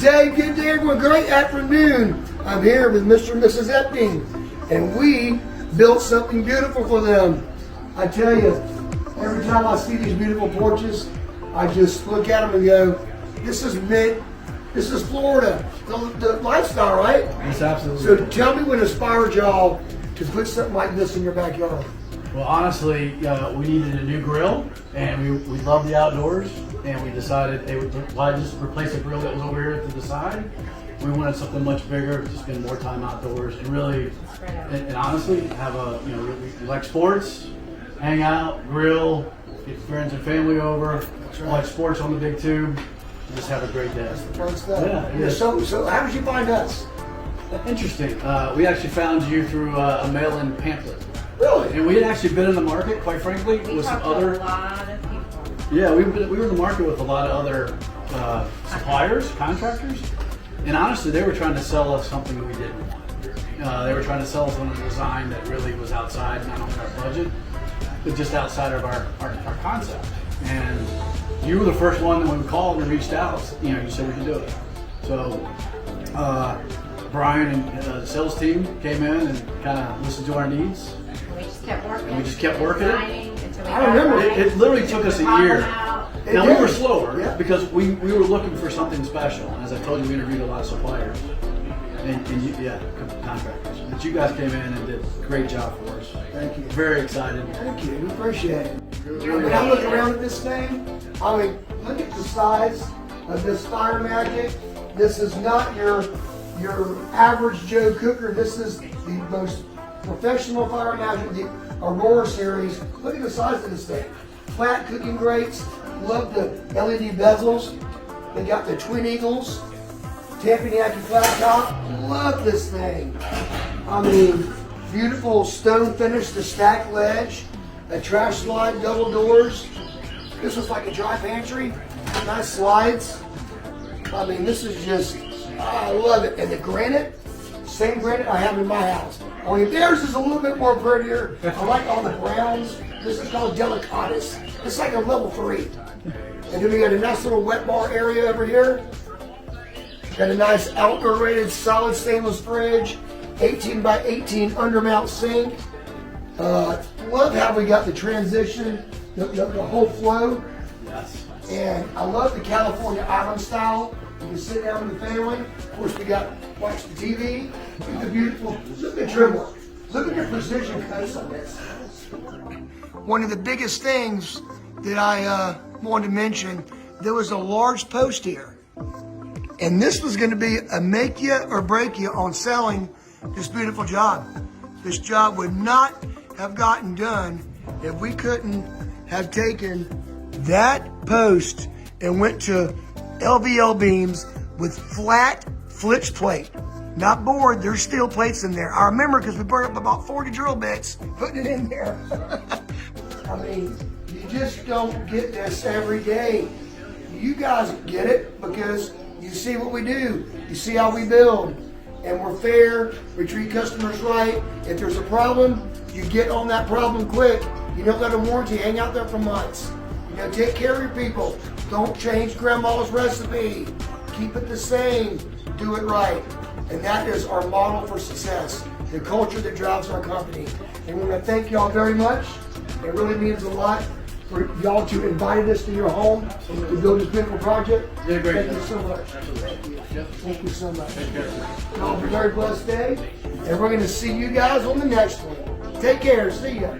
good day everyone, great afternoon. I'm here with Mr. and Mrs. Epting, and we built something beautiful for them. I tell you, every time I see these beautiful porches, I just look at them and go, this is Florida, the lifestyle, right? Yes, absolutely. So tell me what inspired y'all to put something like this in your backyard. Well, honestly, we needed a new grill, and we love the outdoors, and we decided, hey, why just replace the grill that was over here to the side? We wanted something much bigger to spend more time outdoors and really, and honestly, have we like sports, hang out, grill, get friends and family over, watch sports on the big tube, and just have a great day. That's the fun stuff. Yeah. So how did you find us? Interesting. We actually found you through a mail-in pamphlet. Really? And we had actually been in the market, quite frankly, with some other. A lot of people. Yeah, we were in the market with a lot of other suppliers, contractors, and honestly, they were trying to sell us something that we didn't want. They were trying to sell us on a design that really was outside not only our budget, but just outside of our concept. And you were the first one that when we called and reached out, you said we can do it. So Brian and the sales team came in and kind of listened to our needs. We just kept working. And we just kept working it. I remember it literally took us a year. Now we were slower because we were looking for something special. And as I told you, we interviewed a lot of suppliers and contractors. But you guys came in and did a great job for us. Thank you. Very excited. Thank you. We appreciate it. When I look around at this thing, I mean, look at the size of this Fire Magic. This is not your average Joe cooker. This is the most professional Fire Magic, the Aurora Series. Look at the size of this thing. Flat cooking grates. Love the LED bezels. They got the Twin Eagles Teppanyaki Flat top. Love this thing. I mean, beautiful stone finish, the stacked ledge, a trash slide, double doors. This was like a dry pantry. Nice slides. I mean, this is just, I love it. And the granite, same granite I have in my house. Only theirs is a little bit more prettier. I like all the browns. This is called 𝗕𝘂𝗁𝗂𝗁𝗂𝗁𝗂𝗁𝗂. It's like a level 3. And then we got a nice little wet bar area over here. Got a nice outdoor rated solid stainless fridge. 18 by 18 undermount sink. Love how we got the transition, the whole flow. Yes. And I love the California island style. You can sit down with the family. Of course, we got watch the TV. Look at the beautiful, look at the trim work. Look at the precision cuts on this. One of the biggest things that I wanted to mention, there was a large post here. And this was going to be a make you or break you on selling this beautiful job. This job would not have gotten done if we couldn't have taken that post and went to LVL beams with flat flitch plate. Not board, there's steel plates in there. I remember because we burned up about 40 drill bits putting it in there. I mean, you just don't get this every day. You guys get it because you see what we do. You see how we build. And we're fair, we treat customers right. If there's a problem, you get on that problem quick. You don't let a warranty hang out there for months. Take care of your people. Don't change grandma's recipe. Keep it the same. Do it right. And that is our model for success. The culture that drives our company. And we want to thank y'all very much. It really means a lot for y'all to invite us to your home to build this beautiful project. Thank you so much. Thank you. Thank you so much. Y'all have a very blessed day. And we're going to see you guys on the next one. Take care. See ya.